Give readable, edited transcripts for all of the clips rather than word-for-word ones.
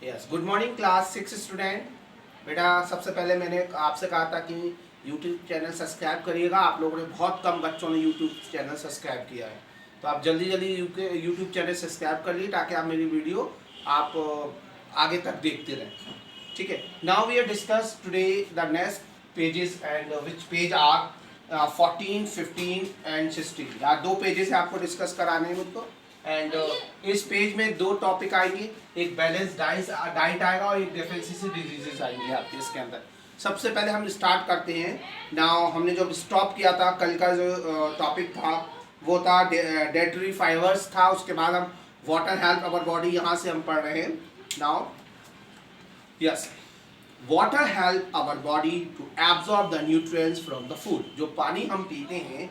Yes, good morning class 6 student. बेटा सबसे पहले मैंने आपसे कहा था कि यूट्यूब चैनल सब्सक्राइब करिएगा। आप लोगों ने बहुत कम बच्चों ने यूट्यूब चैनल सब्सक्राइब किया है, तो आप जल्दी जल्दी यूट्यूब चैनल सब्सक्राइब कर लीजिए ताकि आप मेरी वीडियो आप आगे तक देखते रहें। ठीक है, now we are discuss today the next pages and which page are 14, 15 and 16। यार दो पेजेस है आपको डिस्कस कराने हैं मुझको। एंड इस पेज में दो टॉपिक आएंगे, एक बैलेंस डाइट आएगा और एक डेफिशिएंसी डिजीजेस आएंगे आपके इसके अंदर। सबसे पहले हम स्टार्ट करते हैं। नाउ हमने जो स्टॉप किया था, कल का जो टॉपिक था वो था डाइटरी फाइबर्स था। उसके बाद हम वाटर हेल्प अवर बॉडी यहाँ से हम पढ़ रहे हैं। Now yes, water help our body to absorb the nutrients from the food. जो पानी हम पीते हैं,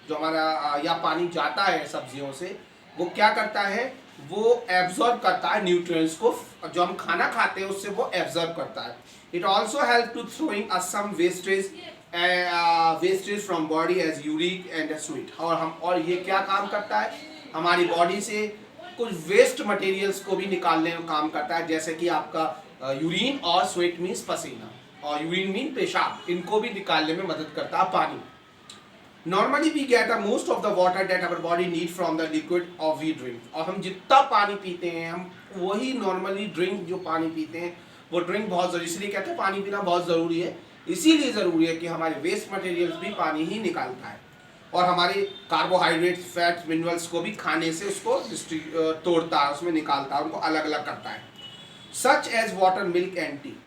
जो हमारा या पानी जाता है सब्जियों से, वो क्या करता है, वो एब्जॉर्ब करता है न्यूट्रिएंट्स को। जो हम खाना खाते हैं उससे वो एब्जॉर्ब करता है। It also help to throwing some wastage from body as uric and sweat. और ये क्या काम करता है, हमारी बॉडी से कुछ वेस्ट मटेरियल्स को भी निकालने में काम करता है, जैसे कि आपका यूरिन और स्वेट मीन्स पसीना और यूरिन मीन पेशाब, इनको भी निकालने में मदद करता है पानी। Normally we get most of the water that our body need from the liquid और वी ड्रिंक। और हम जितना पानी पीते हैं, हम वही नॉर्मली ड्रिंक जो पानी पीते हैं वो ड्रिंक बहुत ज़रूरी, इसलिए कहते हैं पानी पीना बहुत ज़रूरी है। इसीलिए ज़रूरी है कि हमारे वेस्ट मटेरियल्स भी पानी ही निकालता है और हमारे कार्बोहाइड्रेट्स, फैट्स, मिनरल्स को भी खाने से उसको तोड़ता है, उसमें निकालता है, उनको अलग अलग करता है। Such as water, milk and tea.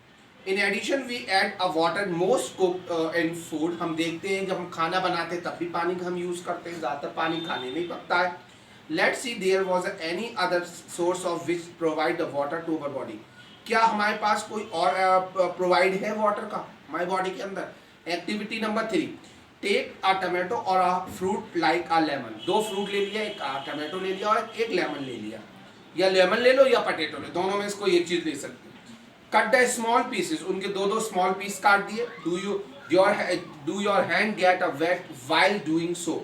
In addition we add a water most cook in food. हम देखते हैं जब हम खाना बनाते हैं तब भी पानी का हम यूज़ करते हैं, ज़्यादातर पानी खाने में ही पकता है। Let's see there was any other source of which provide the water to our body. क्या हमारे पास कोई और प्रोवाइड है वाटर का हमारी बॉडी के अंदर। Activity number 3, take a tomato और a fruit like a lemon. दो फ्रूट ले लिया, एक टमाटो ले लिया और एक लेमन ले लिया, या लेमन ले लो या पटेटो ले, दोनों में से कोई एक चीज़ ले सकते हो। कट द स्मॉल पीसेस, उनके दो दो स्मॉल पीस काट दिए। Do your hand get a wet while doing so.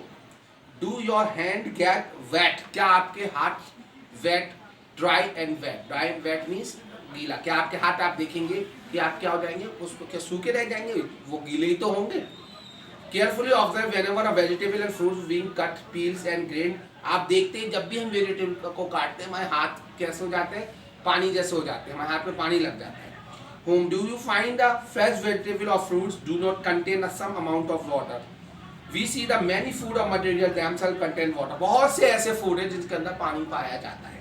Do your hand get wet, क्या आपके हाथ wet, dry and wet. Dry and wet means गीला। क्या आपके हाथ आप देखेंगे कि आप क्या हो जाएंगे, उसको क्या सूखे रह जाएंगे, वो गीले ही तो होंगे। Carefully observe whenever a vegetable and fruits being cut, peels and grain. आप देखते हैं जब भी हम वेजिटेबल को काटते हैं हमारे हाथ कैसे हो जाते हैं, पानी जैसे हो जाते हैं, हमारे हाथ में पानी लग जाता है। Whom do you find the fresh vegetable or fruits do not contain some amount of water? We see the many food or material themselves contain water. बहुत से ऐसे फूड है जिनके अंदर पानी पाया जाता है।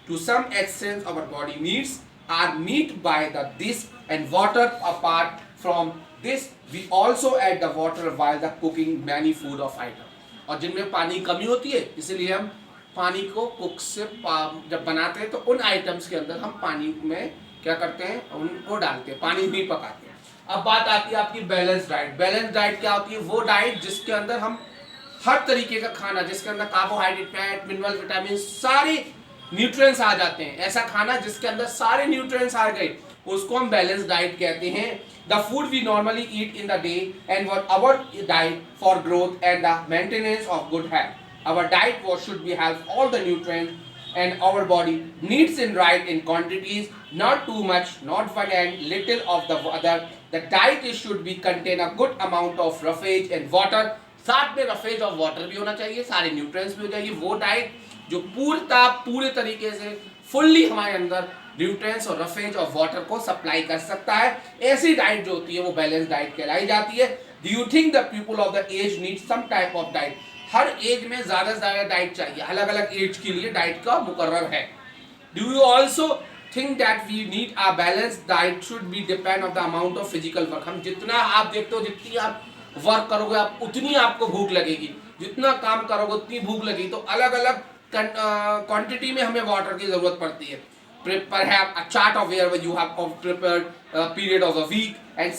To some extent our body needs are met by this and water. Apart from this we also add the water while the cooking many food of item. और जिनमें पानी की कमी होती है इसलिए हम पानी को कुक से जब बनाते हैं तो उन आइटम्स के अंदर हम पानी में क्या करते हैं, उनको डालते हैं, पानी भी पकाते हैं। अब बात आती है आपकी बैलेंस डाइट। बैलेंस डाइट क्या होती है, वो डाइट जिसके अंदर हम हर तरीके का खाना, जिसके अंदर कार्बोहाइड्रेट, फैट, मिनरल, विटामिन, सारे न्यूट्रिएंट्स आ जाते हैं। ऐसा खाना जिसके अंदर सारे न्यूट्रिएंट्स आ गए उसको हम बैलेंस डाइट कहते हैं। The food we normally eat in the day and what our diet for growth and the maintenance of good health. Our diet should be have all the nutrients and our body needs in right in quantities, not too much, not one and little of the other. The diet should be contain a good amount of roughage and water. साथ में roughage और water भी होना चाहिए, सारे nutrients भी हो जाएगी। वो डाइट जो पूरे तरीके से फुल्ली हमारे अंदर न्यूट्रिएंट्स और रफेज और वाटर को सप्लाई कर सकता है, ऐसी डाइट जो होती है वो बैलेंस डाइट कहलाई जाती है। Do you think the people of the age need some type of diet. हर एज में ज़्यादा से ज़्यादा डाइट चाहिए, अलग अलग एज के लिए डाइट का मुकर्रर है। Do you also think that we need a balance diet should be depend of the amount of physical work. हम जितना आप देखते हो, जितनी आप वर्क करोगे आप उतनी आपको भूख लगेगी, जितना काम करोगे उतनी भूख लगेगी। तो अलग अलग क्वांटिटी में हमें वाटर की ज़रूरत पड़ती है। Perhaps a chart of where you have prepared a period of a week and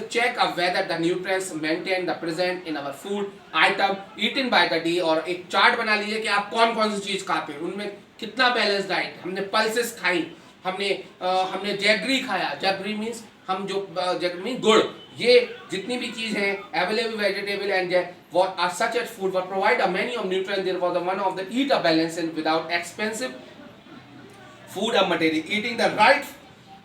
check whether the nutrients maintained the present in our food item eaten by the day। और एक chart बना लीजिए कि आप कौन कौन सी चीज़ खाते हैं, उनमें कितना बैलेंस डाइट। हमने पल्सेस खाई, हमने जैगरी खाया। जैगरी मीन्स हम जो जैगरी मीन गुड़, ये जितनी भी चीज़ हैं available vegetable and what are such as food will provide a many of nutrients. There was one of the eat a balance and without expensive food and material. Eating the right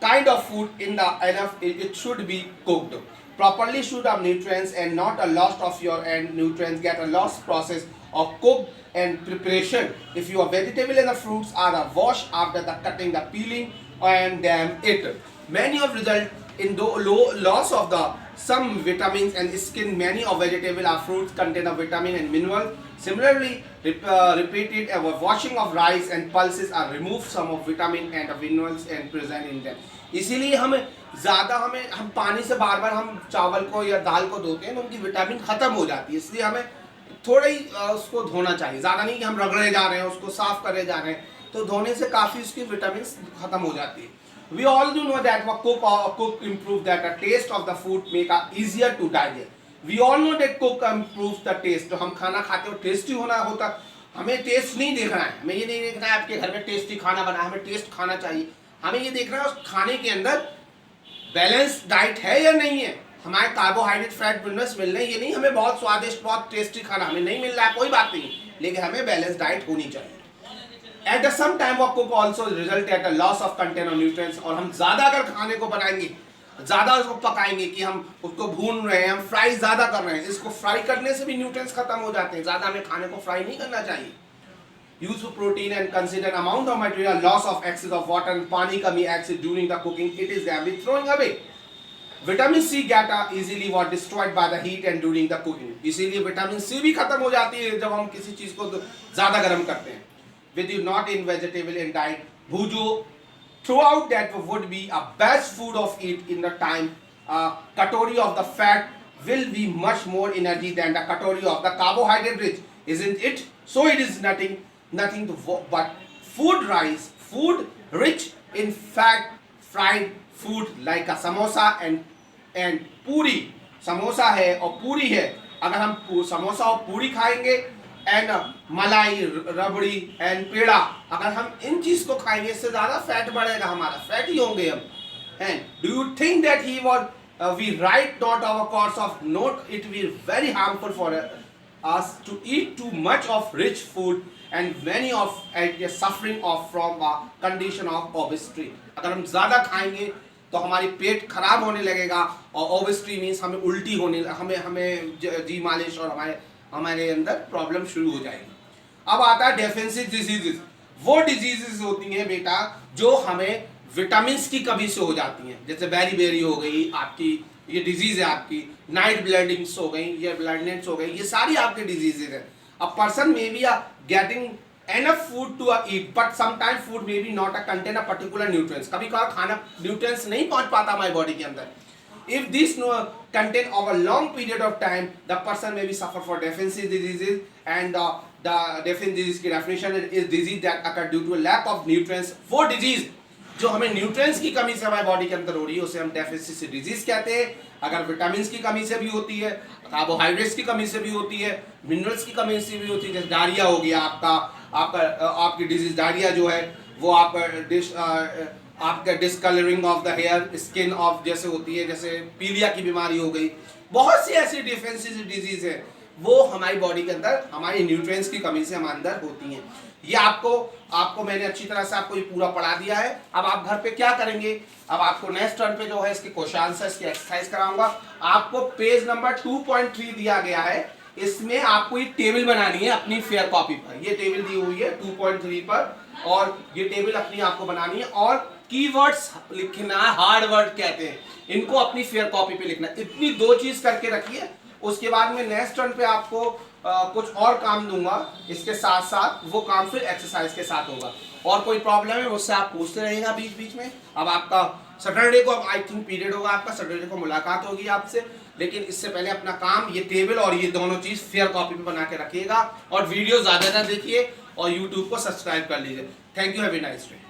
kind of food in the enough, it should be cooked properly, should have nutrients and not a loss of your and nutrients get a lost process of cook and preparation. If your vegetable and the fruits are washed after the cutting, the peeling and then it, many of result in the loss of the some vitamins and skin. Many of vegetable or fruits contain a vitamin and mineral. Similarly, repeated washing of rice and pulses are remove some of vitamin and minerals and present in them. इसीलिए हम पानी से बार बार हम चावल को या दाल को धोते हैं तो उनकी विटामिन खत्म हो जाती है, इसलिए हमें थोड़ा ही उसको धोना चाहिए, ज़्यादा नहीं कि हम रगड़े जा रहे हैं उसको साफ करे जा रहे हैं, तो धोने से काफ़ी उसकी विटामिन खत्म हो जाती है. We all do know that cook improve that the taste of the food make it easier to digest. We all know that cook improves the taste. तो हम खाना खाते हो टेस्टी होना होता, हमें टेस्ट नहीं देखना है, हमें ये नहीं देखना है आपके घर में टेस्टी खाना बना, हमें टेस्ट खाना चाहिए, हमें ये देखना है उस खाने के अंदर बैलेंस डाइट है या नहीं है, हमारे कार्बोहाइड्रेट फैट मिनरल्स मिल रहे हैं ये नहीं, हमें बहुत स्वादिष्ट बहुत टेस्टी खाना हमें नहीं मिल रहा है कोई बात नहीं, लेकिन हमें बैलेंस डाइट होनी चाहिए. At the some time वो cook also result at a loss of content of nutrients. और हम ज़्यादा अगर खाने को बनाएंगे, ज़्यादा उसको पकाएंगे कि हम उसको भून रहे हैं, हम फ्राई ज़्यादा कर रहे हैं, इसको फ्राई करने से भी न्यूट्रिएंट्स खत्म हो जाते हैं, ज़्यादा हमें खाने को फ्राई नहीं करना चाहिए. Use of protein and consider amount of material, loss of excess of water and पानी कमी excess during the cooking, it is then throwing away. Vitamin C get easily was destroyed by the heat and during the cooking. इसीलिए vitamin C भी खत्म हो जाती है जब हम किसी चीज़ को ज़्यादा गर्म करते हैं. With you not in vegetable and diet, bhujo throughout that would be a best food of it in the time. Katori of the fat will be much more energy than the katori of the carbohydrate rich, isn't it? So it is nothing to but food rich in fat, fried food like a samosa and पूरी. समोसा है और पूरी है, अगर हम समोसा और पूरी खाएंगे एंड मलाई रबड़ी एंड पेड़ा, अगर हम इन चीज को खाएंगे इससे ज्यादा फैट बढ़ेगा, हमारा फैट ही होंगे हम. And do you think that he was we right not our course of note it will very harmful for us to eat too much of rich food and many of suffering of from a condition of obesity. अगर हम ज्यादा खाएंगे तो हमारी पेट खराब होने लगेगा और ओबेसिटी मीन्स हमें उल्टी होने, हमें जी मालिश और हमारे अंदर प्रॉब्लम शुरू हो जाएगी. अब आता है डेफिशिएंसी डिजीजेस. वो डिजीजेस होती हैं बेटा जो हमें विटामिन की कमी से हो जाती हैं, जैसे बेरी हो गई आपकी, ये डिजीज है आपकी, नाइट ब्लडिंग्स हो गई, ये ब्लडनेट्स हो गई, ये सारी आपकी डिजीजेज हैं. A person may be getting enough food to eat but sometimes food may be not a contain a particular nutrients. कभी कभार खाना न्यूट्रिएंट्स नहीं पहुंच पाता हमारी बॉडी के अंदर. If this contain over a long period of time, the person may be suffer for deficiency diseases, and the deficiency disease की definition is disease that occur due to a lack of nutrients. वो disease जो हमें nutrients की कमी से हमारी body के अंदर हो रही है उसे हम डेफिशिएंसी डिजीज कहते हैं. अगर विटामिन की कमी से भी होती है, कार्बोहाइड्रेट्स की कमी से भी होती है, मिनरल्स की कमी से भी होती है, जैसे डायरिया हो गया आपकी डिजीज डायरिया जो है वो आपका discolouring of the hair, skin of जैसे होती है, जैसे पीलिया की बीमारी हो गई, बहुत सी ऐसी डिफेंसिव डिजीज है वो हमारी बॉडी के अंदर हमारी न्यूट्रिएंट्स की कमी से हमारे अंदर होती हैं. ये आपको मैंने अच्छी तरह से आपको ये पूरा पढ़ा दिया है. अब आप घर पे क्या करेंगे, अब आपको नेक्स्ट टर्न पे जो है इसके क्वेश्चन आंसर्स की एक्सरसाइज कराऊंगा. आपको पेज नंबर 2.3 दिया गया है, इसमें आपको ये टेबल बनानी है अपनी फेयर कॉपी पर. ये टेबल दी हुई है 2.3 पर और ये टेबल अपनी आपको बनानी है और कीवर्ड्स लिखना है, हार्ड वर्ड कहते हैं, इनको अपनी फेयर कॉपी पे लिखना. इतनी दो चीज करके रखिए. उसके बाद में नेक्स्ट टर्न पे आपको कुछ और काम दूंगा इसके साथ साथ, वो काम फिर एक्सरसाइज के साथ होगा. और कोई प्रॉब्लम है उससे आप पूछते रहिएगा बीच बीच में. अब आपका सैटरडे को आई थिंक पीरियड होगा, आपका सैटरडे को मुलाकात होगी आपसे, लेकिन इससे पहले अपना काम ये टेबल और ये दोनों चीज फेयर कॉपी पे बना के रखिएगा और वीडियो ज्यादा देखिए और यूट्यूब को सब्सक्राइब कर लीजिए. Thank you, have a nice day.